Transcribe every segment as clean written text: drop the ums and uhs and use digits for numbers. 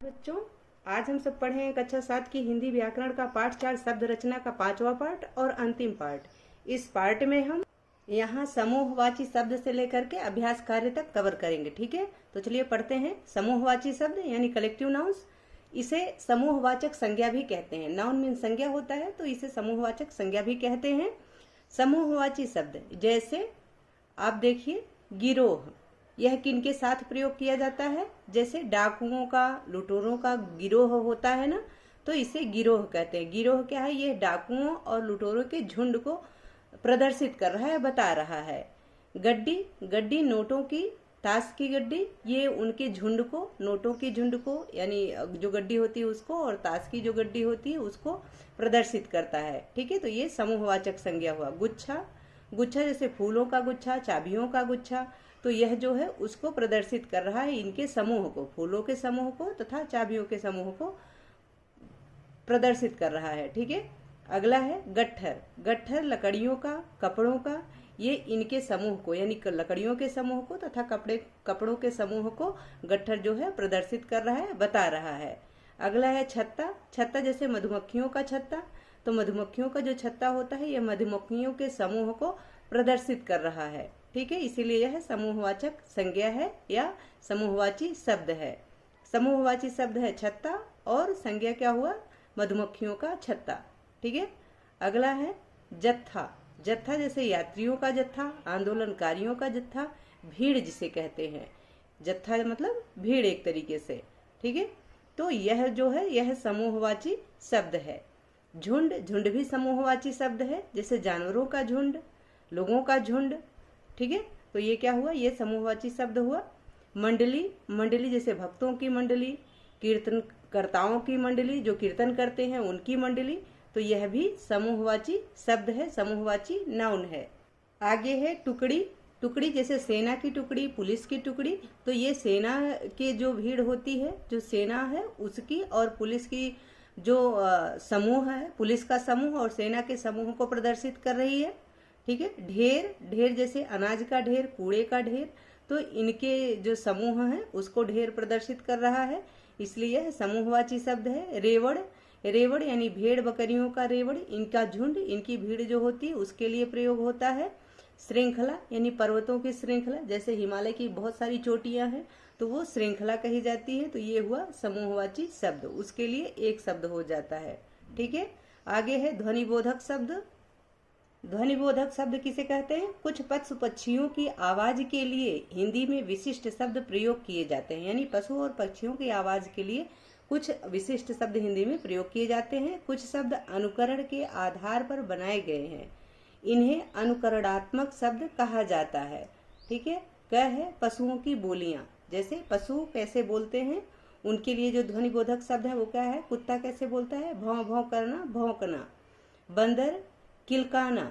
बच्चों, आज हम सब पढ़े हैं कक्षा 7 की हिंदी व्याकरण का पाठ 4 शब्द रचना का 5वां पार्ट और अंतिम पार्ट। इस पार्ट में हम यहाँ समूहवाची शब्द से लेकर के अभ्यास कार्य तक कवर करेंगे। ठीक है, तो चलिए पढ़ते हैं। समूहवाची शब्द यानी कलेक्टिव नाउन्स, इसे समूहवाचक संज्ञा भी कहते हैं। नाउन मीन संज्ञा होता है, तो इसे समूहवाचक संज्ञा भी कहते हैं। समूहवाची शब्द जैसे आप देखिए, गिरोह, यह किनके साथ प्रयोग किया जाता है? जैसे डाकुओं का, लुटेरों का गिरोह होता है ना, तो इसे गिरोह कहते हैं। गिरोह क्या है? यह डाकुओं और लुटेरों के झुंड को प्रदर्शित कर रहा है, बता रहा है। गड्डी, गड्डी नोटों की, ताश की गड्डी, ये उनके झुंड को, नोटों की झुंड को, यानी जो गड्डी होती है उसको, और ताश की जो गड्डी होती है उसको प्रदर्शित करता है। ठीक है, तो ये समूहवाचक संज्ञा हुआ। गुच्छा, गुच्छा जैसे फूलों का गुच्छा, चाबियों का गुच्छा, तो यह जो है उसको प्रदर्शित कर रहा है, इनके समूह को, फूलों के समूह को तथा चाबियों के समूह को प्रदर्शित कर रहा है। ठीक है, अगला है गट्ठर। गट्ठर लकड़ियों का, कपड़ों का, ये इनके समूह को, यानी लकड़ियों के समूह को तथा कपड़ों के समूह को गट्ठर जो है प्रदर्शित कर रहा है, बता रहा है। अगला है छत्ता। छत्ता जैसे मधुमक्खियों का छत्ता, तो मधुमक्खियों का जो छत्ता होता है, यह मधुमक्खियों के समूह को प्रदर्शित कर रहा है। ठीक है, इसीलिए यह समूहवाचक संज्ञा है या समूहवाची शब्द है। समूहवाची शब्द है छत्ता और संज्ञा क्या हुआ? मधुमक्खियों का छत्ता। ठीक है, अगला है जत्था। जत्था जैसे यात्रियों का जत्था, आंदोलनकारियों का जत्था, भीड़ जिसे कहते हैं। जत्था मतलब भीड़ एक तरीके से। ठीक है, तो यह जो है यह समूहवाची शब्द है। झुंड, झुंड भी समूहवाची शब्द है, जैसे जानवरों का झुंड, लोगों का झुंड। ठीक है, तो ये क्या हुआ? ये समूहवाची शब्द हुआ। मंडली, मंडली जैसे भक्तों की मंडली, कीर्तनकर्ताओं की मंडली, जो कीर्तन करते हैं उनकी मंडली, तो यह भी समूहवाची शब्द है, समूहवाची नाउन है। आगे है टुकड़ी। टुकड़ी जैसे सेना की टुकड़ी, पुलिस की टुकड़ी, तो ये सेना के जो भीड़ होती है, जो सेना है उसकी, और पुलिस की जो समूह है, पुलिस का समूह और सेना के समूह को प्रदर्शित कर रही है। ठीक है, ढेर, ढेर जैसे अनाज का ढेर, कूड़े का ढेर, तो इनके जो समूह है उसको ढेर प्रदर्शित कर रहा है, इसलिए यह समूहवाची शब्द है। रेवड़, रेवड़ यानी भेड़ बकरियों का रेवड़, इनका झुंड, इनकी भीड़ जो होती है उसके लिए प्रयोग होता है। श्रृंखला यानी पर्वतों की श्रृंखला, जैसे हिमालय की बहुत सारी चोटियां हैं तो वो श्रृंखला कही जाती है, तो ये हुआ समूहवाची शब्द, उसके लिए एक शब्द हो जाता है। ठीक है, आगे है ध्वनिबोधक शब्द। ध्वनिबोधक शब्द किसे कहते हैं? कुछ पशु पक्षियों की आवाज के लिए हिंदी में विशिष्ट शब्द प्रयोग किए जाते हैं, यानी पशु और पक्षियों की आवाज के लिए कुछ विशिष्ट शब्द हिंदी में प्रयोग किए जाते हैं। कुछ शब्द अनुकरण के आधार पर बनाए गए हैं, इन्हें अनुकरणात्मक शब्द कहा जाता है। ठीक है, कह है पशुओं की बोलियां, जैसे पशु कैसे बोलते हैं उनके लिए जो ध्वनिबोधक शब्द है वो क्या है? कुत्ता कैसे बोलता है? भौं भौं करना, भौंकना। बंदर किलकाना,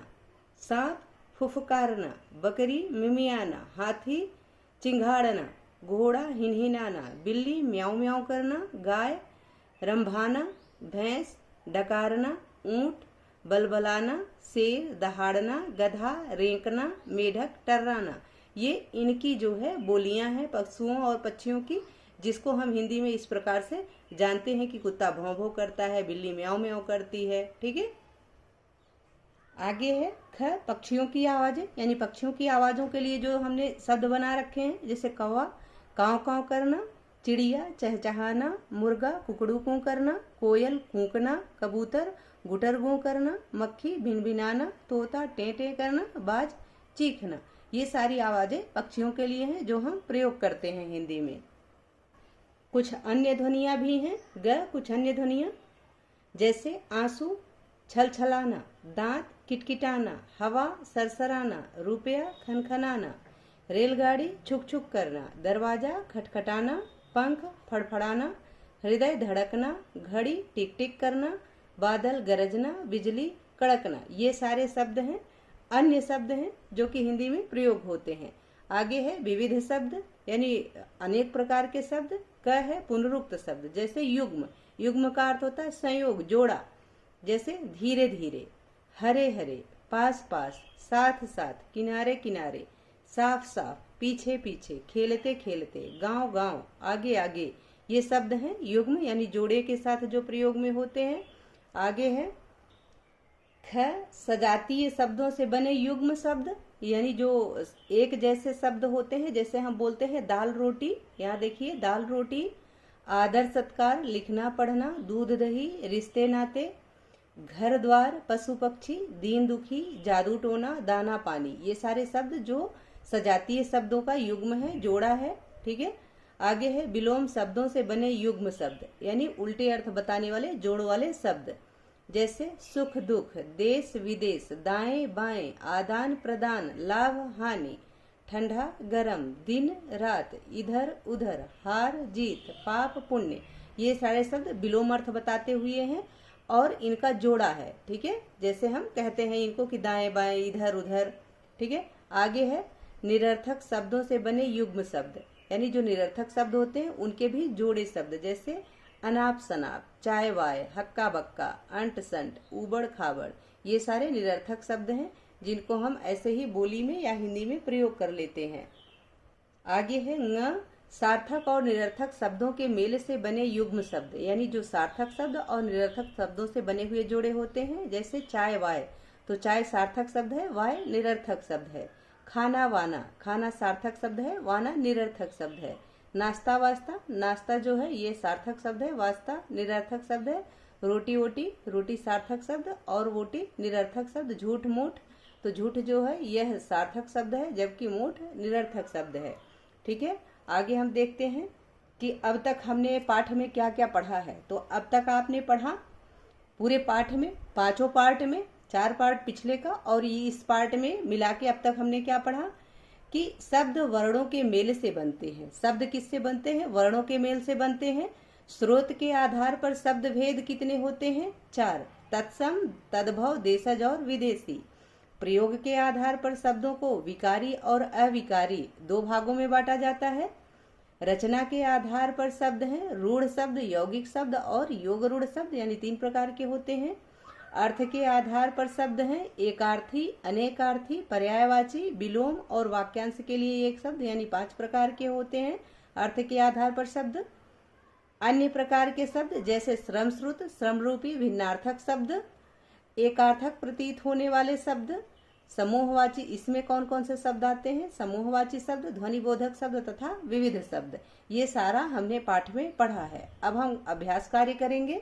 सांप फुफकारना, बकरी मिमियाना, हाथी चिंघाड़ना, घोड़ा हिनहिनाना, बिल्ली म्याऊं म्याऊं करना, गाय रंभाना, भैंस डकारना, ऊंट बलबलाना, शेर दहाड़ना, गधा रेंकना, मेढक टर्राना। ये इनकी जो है बोलियां हैं पशुओं और पक्षियों की, जिसको हम हिंदी में इस प्रकार से जानते हैं कि कुत्ता भौं भौं करता है, बिल्ली म्याऊं म्याऊं करती है। ठीक है, आगे है ख, पक्षियों की आवाजें, यानी पक्षियों की आवाजों के लिए जो हमने शब्द बना रखे हैं, जैसे कौवा काव काव करना, चिड़िया चहचहाना, मुर्गा कुकड़ू कू करना, कोयल कूकना, कबूतर गुटर गू करना, मक्खी भिनभिनाना, तोता टें टें करना, बाज चीखना। ये सारी आवाजें पक्षियों के लिए हैं जो हम प्रयोग करते हैं हिंदी में। कुछ अन्य ध्वनियां भी हैं, कुछ अन्य ध्वनियां जैसे आंसू छलछलाना, दांत किटकिटाना, हवा सरसराना, रुपया खनखनाना, रेलगाड़ी छुक छुक करना, दरवाजा खटखटाना, पंख फड़फड़ाना, हृदय धड़कना, घड़ी टिक टिक करना, बादल गरजना, बिजली कड़कना। ये सारे शब्द हैं, अन्य शब्द हैं जो कि हिंदी में प्रयोग होते हैं। आगे है विविध शब्द, यानी अनेक प्रकार के शब्द। क है पुनरुक्त शब्द, जैसे युग्म, युग्म का अर्थ होता है संयोग, जोड़ा, जैसे धीरे धीरे, हरे हरे, पास पास, साथ साथ, किनारे किनारे, साफ साफ, पीछे पीछे, खेलते खेलते, गांव गांव, आगे आगे, ये शब्द हैं युग्म यानी जोड़े के साथ जो प्रयोग में होते हैं। आगे है ख, सजातीय शब्दों से बने युग्म शब्द यानी जो एक जैसे शब्द होते हैं। जैसे हम बोलते हैं दाल रोटी, यहाँ देखिए दाल रोटी, आदर सत्कार, लिखना पढ़ना, दूध दही, रिश्ते नाते, घर द्वार, पशु पक्षी, दीन दुखी, जादू टोना, दाना पानी, ये सारे शब्द जो सजातीय शब्दों का युग्म है, जोड़ा है। ठीक है। आगे है विलोम शब्दों से बने युग्म शब्द यानी उल्टे अर्थ बताने वाले जोड़ वाले शब्द। जैसे सुख दुख, देश विदेश, दाएं बाएं, आदान प्रदान, लाभ हानि, ठंडा गरम, दिन रात, इधर उधर, हार जीत, पाप पुण्य, ये सारे शब्द विलोम अर्थ बताते हुए हैं और इनका जोड़ा है। ठीक है। जैसे हम कहते हैं इनको कि दाएं बाएं, इधर उधर। ठीक है। आगे है निरर्थक शब्दों से बने युग्म शब्द यानी जो निरर्थक शब्द होते हैं उनके भी जोड़े शब्द। जैसे अनाप शनाप, चाय वाय, हक्का बक्का, अंट संट, उबड़ खाबड़, ये सारे निरर्थक शब्द हैं जिनको हम ऐसे ही बोली में या हिंदी में प्रयोग कर लेते हैं। आगे है ङ, सार्थक और निरर्थक शब्दों के मेल से बने युग्म शब्द यानी जो सार्थक शब्द और निरर्थक शब्दों से बने हुए जोड़े होते हैं। जैसे चाय वाय, तो चाय सार्थक शब्द है, वाय निरर्थक शब्द है। खाना वाना, खाना सार्थक शब्द है, वाना निरर्थक शब्द है। नाश्ता वास्ता, नाश्ता जो है ये सार्थक शब्द है, वास्ता निरर्थक शब्द है। रोटी वोटी, रोटी सार्थक शब्द और वोटी निरर्थक शब्द। झूठ मूठ, तो झूठ जो है यह सार्थक शब्द है जबकि मूठ निरर्थक शब्द है। ठीक है। आगे हम देखते हैं कि अब तक हमने पाठ में क्या क्या पढ़ा है। तो अब तक आपने पढ़ा पूरे पाठ में, पांचों पार्ट में, 4 पार्ट पिछले का और इस पार्ट में मिला के अब तक हमने क्या पढ़ा कि शब्द वर्णों के मेल से बनते हैं। शब्द किससे बनते हैं? वर्णों के मेल से बनते हैं। स्रोत के आधार पर शब्द भेद कितने होते हैं? 4। तत्सम, तद्भव, देशज और विदेशी। प्रयोग के आधार पर शब्दों को विकारी और अविकारी 2 भागों में बांटा जाता है। रचना के आधार पर शब्द हैं रूढ़ शब्द, यौगिक शब्द और योग रूढ़ शब्द यानी 3 प्रकार के होते हैं। अर्थ के आधार पर शब्द हैं एकार्थी, अनेकार्थी, पर्यायवाची, विलोम और वाक्यांश के लिए एक शब्द यानी 5 प्रकार के होते हैं। अर्थ के आधार पर शब्द अन्य प्रकार के शब्द जैसे श्रमश्रुत, श्रमरूपी, भिन्नार्थक शब्द, एकार्थक प्रतीत होने वाले शब्द, समूहवाची, इसमें कौन कौन से शब्द आते हैं? समूहवाची शब्द, ध्वनिबोधक शब्द तथा विविध शब्द। ये सारा हमने पाठ में पढ़ा है। अब हम अभ्यास कार्य करेंगे।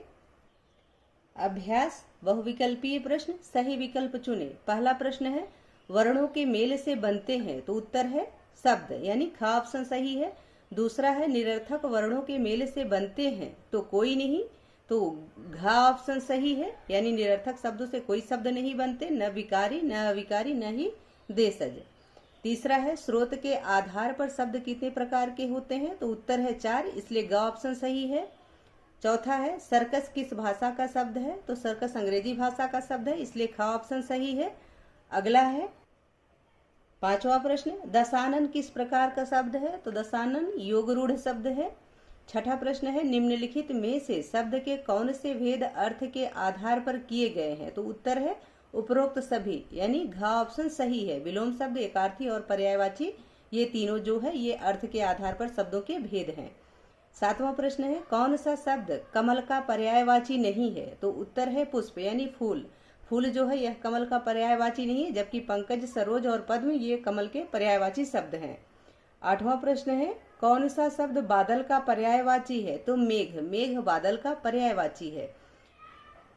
अभ्यास बहुविकल्पीय प्रश्न, सही विकल्प चुने। पहला प्रश्न है वर्णों के मेल से बनते हैं, तो उत्तर है शब्द यानी ख ऑप्शन सही है। दूसरा है निरर्थक वर्णों के मेल से बनते हैं, तो कोई नहीं, तो घ ऑप्शन सही है यानी निरर्थक शब्दों से कोई शब्द नहीं बनते, न विकारी, न अविकारी, न ही देशज। तीसरा है स्रोत के आधार पर शब्द कितने प्रकार के होते हैं, तो उत्तर है 4, इसलिए ग ऑप्शन सही है। चौथा है सर्कस किस भाषा का शब्द है, तो सर्कस अंग्रेजी भाषा का शब्द है, इसलिए ख ऑप्शन सही है। अगला है 5वां प्रश्न, दशानन किस प्रकार का शब्द है, तो दशानन योग रूढ़ शब्द है। छठा प्रश्न है निम्नलिखित में से शब्द के कौन से भेद अर्थ के आधार पर किए गए हैं, तो उत्तर है उपरोक्त सभी यानी घ ऑप्शन सही है। विलोम शब्द, एकार्थी और पर्यायवाची, ये तीनों जो है ये अर्थ के आधार पर शब्दों के भेद हैं। 7वां प्रश्न है कौन सा शब्द कमल का पर्यायवाची नहीं है, तो उत्तर है पुष्प यानी फूल। फूल जो है यह कमल का पर्यायवाची नहीं है, जबकि पंकज, सरोज और पद्म ये कमल के पर्यायवाची शब्द हैं। 8वां प्रश्न है कौन सा शब्द बादल का पर्यायवाची है, तो मेघ। मेघ बादल का पर्यायवाची है,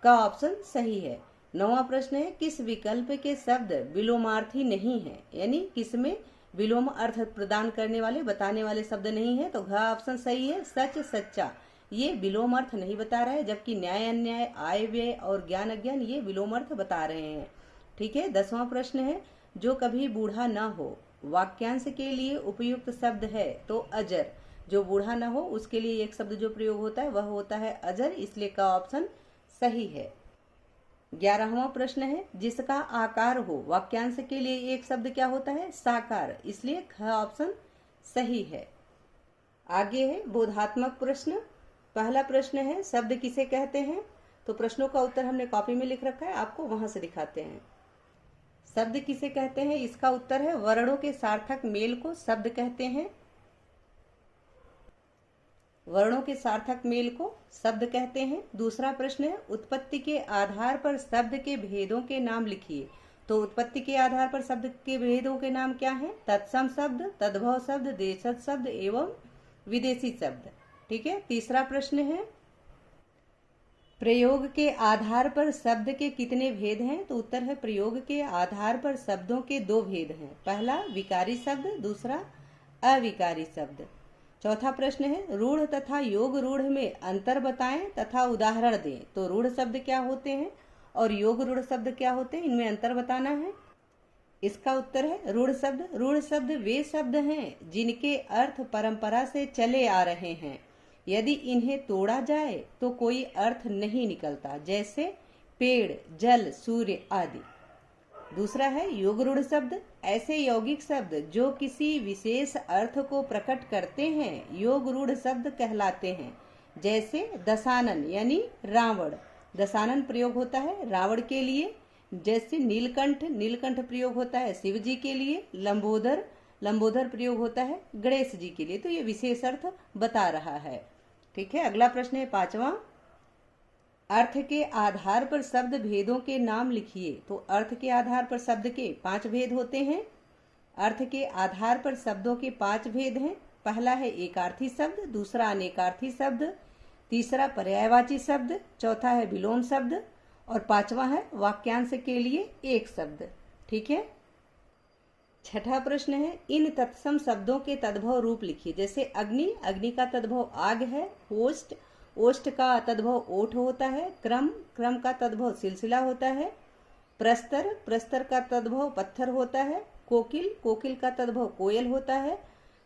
का ऑप्शन सही है। 9वां प्रश्न है किस विकल्प के शब्द विलोमार्थी नहीं है, यानी किसमें विलोम अर्थ प्रदान करने वाले, बताने वाले शब्द नहीं है, तो घ ऑप्शन सही है। सच, सच्चा, ये विलोम अर्थ नहीं बता रहा है, जबकि न्याय, अन्याय, आय व्यय और ज्ञान अज्ञान ये विलोम अर्थ बता रहे हैं। ठीक है। 10वां प्रश्न है जो कभी बूढ़ा न हो वाक्यांश के लिए उपयुक्त शब्द है, तो अजर। जो बूढ़ा न हो उसके लिए एक शब्द जो प्रयोग होता है वह होता है अजर, इसलिए का ऑप्शन सही है। 11वां प्रश्न है जिसका आकार हो वाक्यांश के लिए एक शब्द क्या होता है, साकार, इसलिए ख ऑप्शन सही है। आगे है बोधात्मक प्रश्न। पहला प्रश्न है शब्द किसे कहते हैं, तो प्रश्नों का उत्तर हमने कॉपी में लिख रखा है, आपको वहां से दिखाते हैं। शब्द किसे कहते हैं, इसका उत्तर है वर्णों के सार्थक मेल को शब्द कहते हैं। वर्णों के सार्थक मेल को शब्द कहते हैं। दूसरा प्रश्न है, उत्पत्ति के आधार पर शब्द के भेदों के नाम लिखिए। तो उत्पत्ति के आधार पर शब्द के भेदों के नाम क्या हैं? तत्सम शब्द, तद्भव शब्द, देशज शब्द एवं विदेशी शब्द। ठीक है। तीसरा प्रश्न है, प्रयोग के आधार पर शब्द के कितने भेद हैं? तो उत्तर है, प्रयोग के आधार पर शब्दों के 2 भेद हैं। पहला विकारी शब्द, दूसरा अविकारी शब्द। चौथा प्रश्न है, रूढ़ तथा योग रूढ़ में अंतर बताएं तथा उदाहरण दें। तो रूढ़ शब्द क्या होते हैं और योग रूढ़ शब्द क्या होते हैं, इनमें अंतर बताना है। इसका उत्तर है रूढ़ शब्द। रूढ़ शब्द वे शब्द हैं जिनके अर्थ परंपरा से चले आ रहे हैं, यदि इन्हें तोड़ा जाए तो कोई अर्थ नहीं निकलता, जैसे पेड़, जल, सूर्य आदि। दूसरा है योग रूढ़ शब्द, ऐसे यौगिक शब्द जो किसी विशेष अर्थ को प्रकट करते हैं योग रूढ़ शब्द कहलाते हैं, जैसे दशानन यानी रावण, दशानन प्रयोग होता है रावण के लिए। जैसे नीलकंठ, नीलकंठ प्रयोग होता है शिव जी के लिए। लंबोदर, लंबोदर प्रयोग होता है गणेश जी के लिए। तो ये विशेष अर्थ बता रहा है। ठीक है। अगला प्रश्न है 5वां, अर्थ के आधार पर शब्द भेदों के नाम लिखिए। तो अर्थ के आधार पर शब्द के 5 भेद होते हैं। अर्थ के आधार पर शब्दों के 5 भेद हैं। पहला है एकार्थी शब्द, दूसरा अनेकार्थी शब्द, तीसरा पर्यायवाची शब्द, चौथा है विलोम शब्द और 5वां है वाक्यांश के लिए एक शब्द। ठीक है। छठा प्रश्न है, इन तत्सम शब्दों के तद्भव रूप लिखिए। जैसे अग्नि, अग्नि का तद्भव आग है। ओष्ठ, ओष्ठ का तद्भव ओठ होता है। क्रम, क्रम का तद्भव सिलसिला होता है। प्रस्तर, प्रस्तर का तद्भव पत्थर होता है। कोकिल, कोकिल का तद्भव कोयल होता है।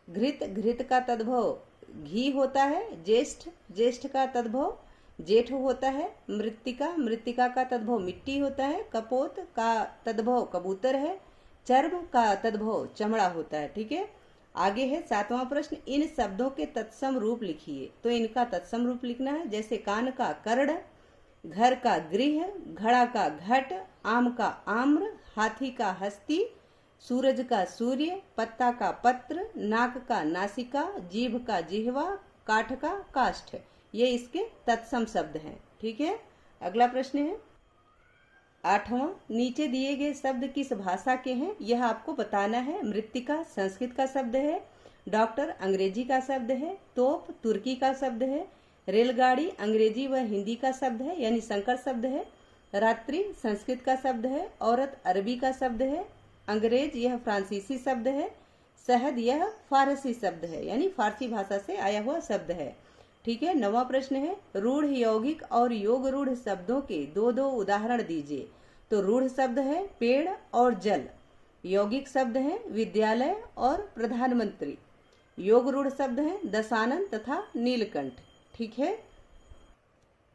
घृत, घृत का तद्भव घी होता है। ज्येष्ठ, ज्येष्ठ का तद्भव जेठ होता है। मृत्तिका, मृत्तिका का तद्भव मिट्टी होता है। कपोत का तद्भव कबूतर है। चर्म का तद्भव चमड़ा होता है। ठीक है। आगे है 7वां प्रश्न, इन शब्दों के तत्सम रूप लिखिए। तो इनका तत्सम रूप लिखना है। जैसे कान का कर्ण, घर का गृह, घड़ा का घट, आम का आम्र, हाथी का हस्ती, सूरज का सूर्य, पत्ता का पत्र, नाक का नासिका, जीभ का जिह्वा, काठ का काष्ठ। ये इसके तत्सम शब्द हैं। ठीक है। अगला प्रश्न है 8वां, नीचे दिए गए शब्द किस भाषा के हैं यह आपको बताना है। मृत्तिका संस्कृत का शब्द है। डॉक्टर अंग्रेजी का शब्द है। तोप तुर्की का शब्द है। रेलगाड़ी अंग्रेजी व हिंदी का शब्द है यानी संकर शब्द है। रात्रि संस्कृत का शब्द है। औरत अरबी का शब्द है। अंग्रेज यह फ्रांसीसी शब्द है। शहद यह फारसी शब्द है यानी फारसी भाषा से आया हुआ शब्द है। ठीक है। 9वां प्रश्न है, रूढ़, यौगिक और योग रूढ़ शब्दों के 2-2 उदाहरण दीजिए। तो रूढ़ शब्द है पेड़ और जल। यौगिक शब्द है विद्यालय और प्रधानमंत्री। योग रूढ़ शब्द है दशानन तथा नीलकंठ। ठीक है।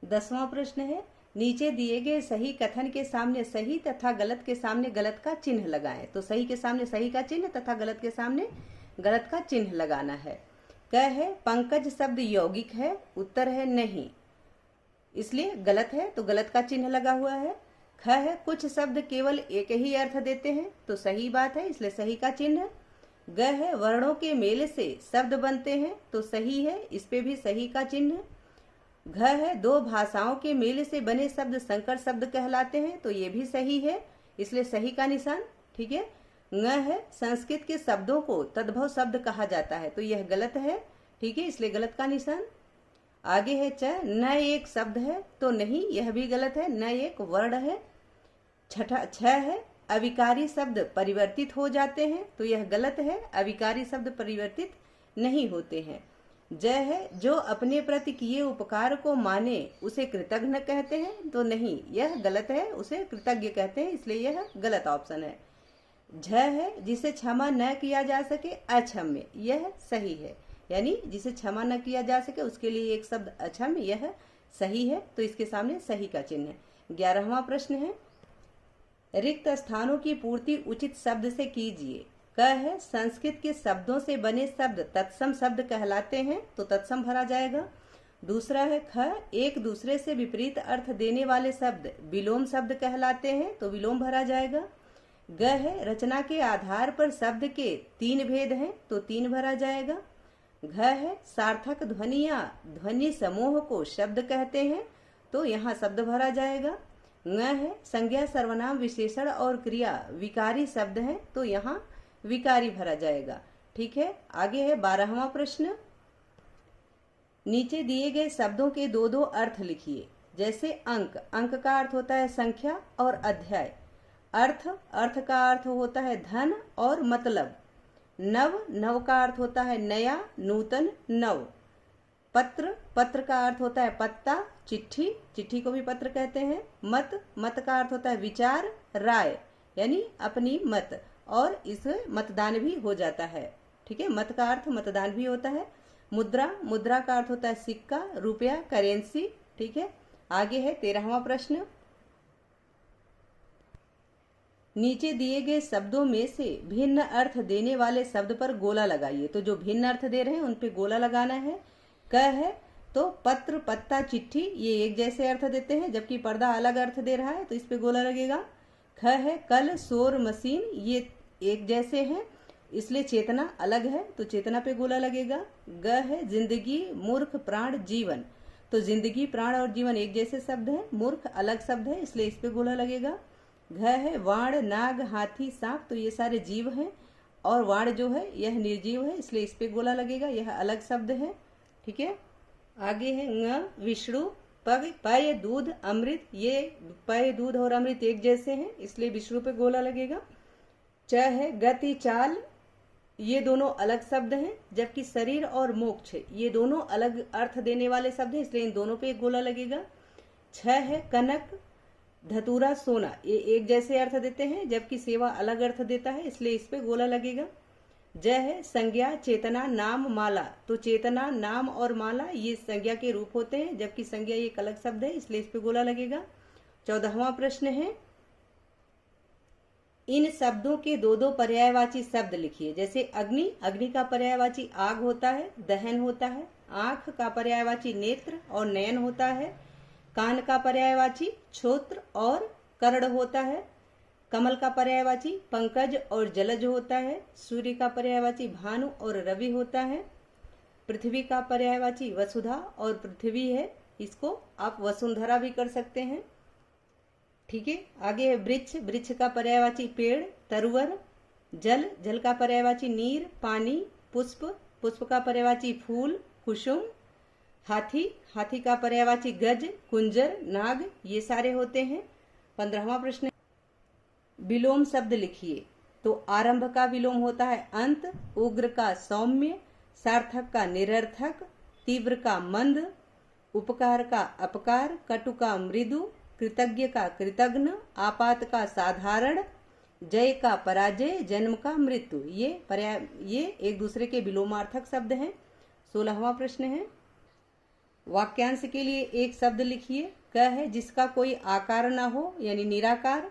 10वां प्रश्न है, नीचे दिए गए सही कथन के सामने सही तथा गलत के सामने गलत का चिन्ह लगाएं। तो सही के सामने सही का चिन्ह तथा गलत के सामने गलत का चिन्ह लगाना है। क है, पंकज शब्द यौगिक है। उत्तर है नहीं, इसलिए गलत है तो गलत का चिन्ह लगा हुआ है। ख है, कुछ शब्द केवल एक ही अर्थ देते हैं। तो सही बात है, इसलिए सही का चिन्ह। ग है, वर्णों के मेल से शब्द बनते हैं। तो सही है, इस पे भी सही का चिन्ह। घ है, 2 भाषाओं के मेल से बने शब्द संकर शब्द कहलाते हैं। तो ये भी सही है, इसलिए सही का निशान। ठीक है। ङ है, संस्कृत के शब्दों को तद्भव शब्द कहा जाता है। तो यह गलत है। ठीक है, इसलिए गलत का निशान। आगे है च, न एक शब्द है। तो नहीं, यह भी गलत है, न एक वर्ण है। छ है, अविकारी शब्द परिवर्तित हो जाते हैं। तो यह गलत है, अविकारी शब्द परिवर्तित नहीं होते हैं। जय है, जो अपने प्रति किए उपकार को माने उसे कृतज्ञ कहते हैं। तो नहीं, यह गलत है, उसे कृतज्ञ कहते हैं, इसलिए यह गलत ऑप्शन है। झ है, जिसे क्षमा न किया जा सके अक्षम्य। यह सही है, यानी जिसे क्षमा न किया जा सके उसके लिए एक शब्द अक्षम्य, यह सही है। तो इसके सामने सही का चिन्ह है। 11वां प्रश्न है, रिक्त स्थानों की पूर्ति उचित शब्द से कीजिए। क है, संस्कृत के शब्दों से बने शब्द तत्सम शब्द कहलाते हैं। तो तत्सम भरा जाएगा। दूसरा है ख, एक दूसरे से विपरीत अर्थ देने वाले शब्द विलोम शब्द कहलाते हैं। तो विलोम भरा जाएगा। ग है, रचना के आधार पर शब्द के 3 भेद हैं। तो 3 भरा जाएगा। घ है सार्थक ध्वनि या ध्वनि समूह को शब्द कहते हैं, तो यहाँ शब्द भरा जाएगा। ङ है संज्ञा सर्वनाम विशेषण और क्रिया विकारी शब्द है, तो यहाँ विकारी भरा जाएगा। ठीक है, आगे है 12वां प्रश्न। नीचे दिए गए शब्दों के दो दो अर्थ लिखिए। जैसे अंक, अंक का अर्थ होता है संख्या और अध्याय। अर्थ, अर्थ का अर्थ होता है धन और मतलब। नव, नव का अर्थ होता है नया, नूतन, नव। पत्र, पत्र का अर्थ होता है पत्ता, चिट्ठी, चिट्ठी को भी पत्र कहते हैं। मत, मत का अर्थ होता है विचार, राय, यानी अपनी मत, और इसमें मतदान भी हो जाता है। ठीक है, मत का अर्थ मतदान भी होता है। मुद्रा, मुद्रा का अर्थ होता है सिक्का, रुपया, करेंसी। ठीक है, आगे है 13वां प्रश्न। नीचे दिए गए शब्दों में से भिन्न अर्थ देने वाले शब्द पर गोला लगाइए। तो जो भिन्न अर्थ दे रहे हैं उन पे गोला लगाना है। क है तो पत्र, पत्ता, चिट्ठी ये एक जैसे अर्थ देते हैं, जबकि पर्दा अलग अर्थ दे रहा है, तो इस पे गोला लगेगा। ख है कल, शोर, मशीन ये एक जैसे हैं, इसलिए चेतना अलग है, तो चेतना पे गोला लगेगा। ग है जिंदगी, मूर्ख, प्राण, जीवन, तो जिंदगी, प्राण और जीवन एक जैसे शब्द हैं, मूर्ख अलग शब्द है, इसलिए इस पे गोला लगेगा। घ है वाण, नाग, हाथी, सांप, तो ये सारे जीव हैं, और वाण जो है यह निर्जीव है, इसलिए इस पे गोला लगेगा, यह अलग शब्द है। ठीक है, आगे है ङ विष्णु, पग, पय, दूध, अमृत, ये पय, दूध और अमृत एक जैसे हैं, इसलिए विष्णु पे गोला लगेगा। च है गति, चाल, ये दोनों अलग शब्द हैं, जबकि शरीर और मोक्ष ये दोनों अलग अर्थ देने वाले शब्द हैं, इसलिए इन दोनों पे एक गोला लगेगा। छ है कनक, धतूरा, सोना, ये एक जैसे अर्थ देते हैं, जबकि सेवा अलग अर्थ देता है, इसलिए इस पे गोला लगेगा। ज है संज्ञा, चेतना, नाम, माला, तो चेतना, नाम और माला ये संज्ञा के रूप होते हैं, जबकि संज्ञा एक अलग शब्द है, इसलिए इस पे गोला लगेगा। 14वां प्रश्न है, इन शब्दों के दो दो पर्यायवाची शब्द लिखिए। जैसे अग्नि, अग्नि का पर्यायवाची आग होता है, दहन होता है। आंख का पर्यायवाची नेत्र और नयन होता है। कान का पर्यायवाची श्रोत्र और कर्ण होता है। कमल का पर्यायवाची पंकज और जलज होता है। सूर्य का पर्यायवाची भानु और रवि होता है। पृथ्वी का पर्यायवाची वसुधा और पृथ्वी है, इसको आप वसुंधरा भी कर सकते हैं। ठीक है, आगे है वृक्ष, वृक्ष का पर्यायवाची पेड़, तरुवर। जल, जल का पर्यायवाची नीर, पानी। पुष्प, पुष्प का पर्यायवाची फूल, कुसुम। हाथी, हाथी का पर्यायवाची गज, कुंजर, नाग, ये सारे होते हैं। 15वां प्रश्न, विलोम शब्द लिखिए। तो आरंभ का विलोम होता है अंत, उग्र का सौम्य, सार्थक का निरर्थक, तीव्र का मंद, उपकार का अपकार, कटु का मृदु, कृतज्ञ का कृतघ्न, आपात का साधारण, जय का पराजय, जन्म का मृत्यु, ये एक दूसरे के विलोमार्थक शब्द हैं। 16वां प्रश्न है, वाक्यांश के लिए एक शब्द लिखिए। क है जिसका कोई आकार न हो, यानी निराकार।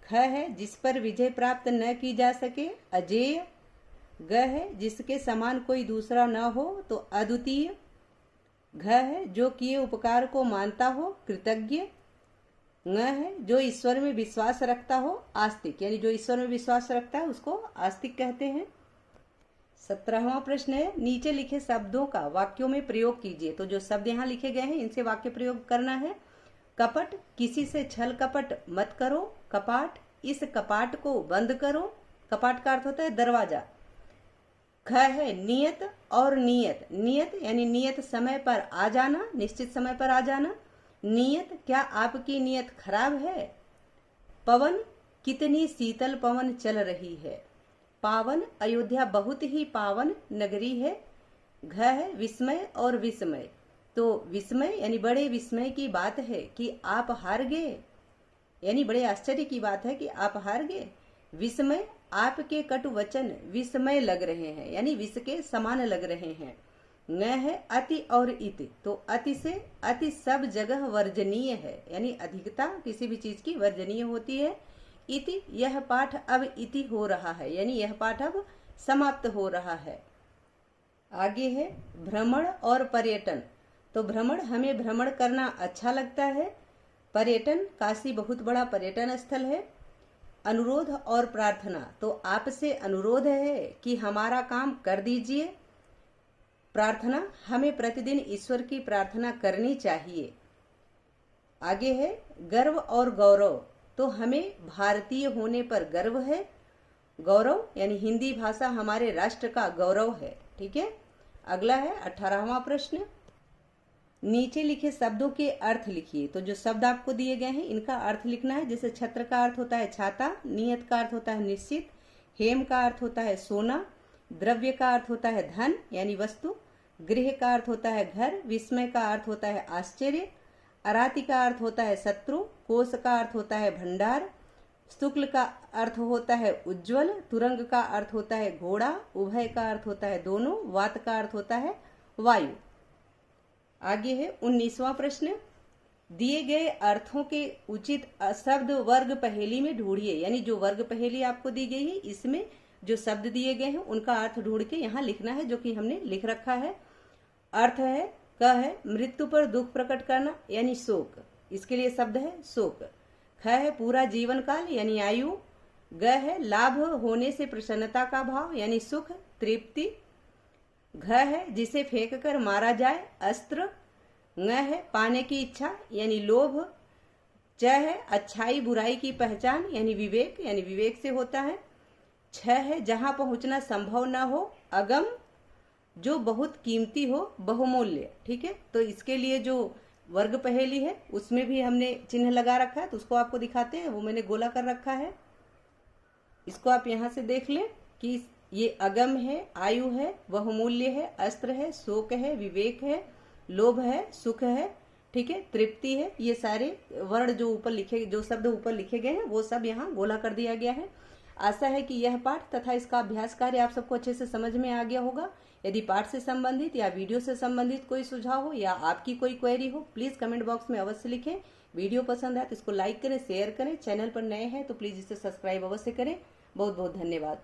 ख है जिस पर विजय प्राप्त न की जा सके, अजेय। ग है जिसके समान कोई दूसरा न हो, तो अद्वितीय। घ है जो किए उपकार को मानता हो, कृतज्ञ। ङ है जो ईश्वर में विश्वास रखता हो, आस्तिक, यानी जो ईश्वर में विश्वास रखता है उसको आस्तिक कहते हैं। 17वां प्रश्न है, नीचे लिखे शब्दों का वाक्यों में प्रयोग कीजिए। तो जो शब्द यहाँ लिखे गए हैं इनसे वाक्य प्रयोग करना है। कपट, किसी से छल कपट मत करो। कपाट, इस कपाट को बंद करो। कपाट का अर्थ होता है दरवाजा। ख है नियत और नियत, नियत यानी नियत समय पर आ जाना, निश्चित समय पर आ जाना। नियत, क्या आपकी नियत खराब है। पवन, कितनी शीतल पवन चल रही है। पावन, अयोध्या बहुत ही पावन नगरी है। घ है विस्मय और विस्मय, तो विस्मय यानी बड़े विस्मय की बात है कि आप हार गए, यानी बड़े आश्चर्य की बात है कि आप हार गए। विस्मय, आपके कटु वचन विस्मय लग रहे हैं, यानी विष के समान लग रहे हैं। न है अति और इति, तो अति से अति सब जगह वर्जनीय है, यानी अधिकता किसी भी चीज की वर्जनीय होती है। इति, यह पाठ अब इति हो रहा है, यानी यह पाठ अब समाप्त हो रहा है। आगे है भ्रमण और पर्यटन। तो भ्रमण, हमें भ्रमण करना अच्छा लगता है। पर्यटन, काशी बहुत बड़ा पर्यटन स्थल है। अनुरोध और प्रार्थना, तो आपसे अनुरोध है कि हमारा काम कर दीजिए। प्रार्थना, हमें प्रतिदिन ईश्वर की प्रार्थना करनी चाहिए। आगे है गर्व और गौरव, तो हमें भारतीय होने पर गर्व है। गौरव यानी हिंदी भाषा हमारे राष्ट्र का गौरव है। ठीक है। अगला है 18वां प्रश्न, नीचे लिखे शब्दों के अर्थ लिखिए। तो जो शब्द आपको दिए गए हैं इनका अर्थ लिखना है। जैसे छत्र का अर्थ होता है छाता, नियत का अर्थ होता है निश्चित, हेम का अर्थ होता है सोना, द्रव्य का अर्थ होता है धन यानी वस्तु, गृह का अर्थ होता है घर, विस्मय का अर्थ होता है आश्चर्य, अराति का अर्थ होता है शत्रु, कोश का अर्थ होता है भंडार, शुक्ल का अर्थ होता है उज्जवल, तुरंग का अर्थ होता है घोड़ा, उभय का अर्थ होता है दोनों, वात का अर्थ होता है वायु। आगे है 19वां प्रश्न, दिए गए अर्थों के उचित शब्द वर्ग पहेली में ढूंढिए। यानी जो वर्ग पहेली आपको दी गई है इसमें जो शब्द दिए गए हैं उनका अर्थ ढूंढ के यहाँ लिखना है, जो कि हमने लिख रखा है। अर्थ है क है मृत्यु पर दुख प्रकट करना यानी शोक, इसके लिए शब्द है शोक। ख है पूरा जीवन काल यानी आयु। ग है लाभ होने से प्रसन्नता का भाव यानी सुख तृप्ति। घ है जिसे फेंक कर मारा जाए अस्त्र। ङ है पाने की इच्छा यानी लोभ। च है अच्छाई बुराई की पहचान यानी विवेक से होता है। छ है जहां पहुंचना संभव न हो अगम, जो बहुत कीमती हो बहुमूल्य। ठीक है। तो इसके लिए जो वर्ग पहेली है उसमें भी हमने चिन्ह लगा रखा है, तो उसको आपको दिखाते हैं। वो मैंने गोला कर रखा है, इसको आप यहाँ से देख लें कि ये अगम है, आयु है, बहुमूल्य है, अस्त्र है, शोक है, विवेक है, लोभ है, सुख है, ठीक है, तृप्ति है। ये सारे वर्ण जो ऊपर लिखे, जो शब्द ऊपर लिखे गए हैं वो सब यहाँ गोला कर दिया गया है। आशा है कि यह पाठ तथा इसका अभ्यास कार्य आप सबको अच्छे से समझ में आ गया होगा। यदि पाठ से संबंधित या वीडियो से संबंधित कोई सुझाव हो या आपकी कोई क्वेरी हो, प्लीज कमेंट बॉक्स में अवश्य लिखें। वीडियो पसंद आए तो इसको लाइक करें, शेयर करें। चैनल पर नए हैं तो प्लीज इसे सब्सक्राइब अवश्य करें। बहुत बहुत धन्यवाद।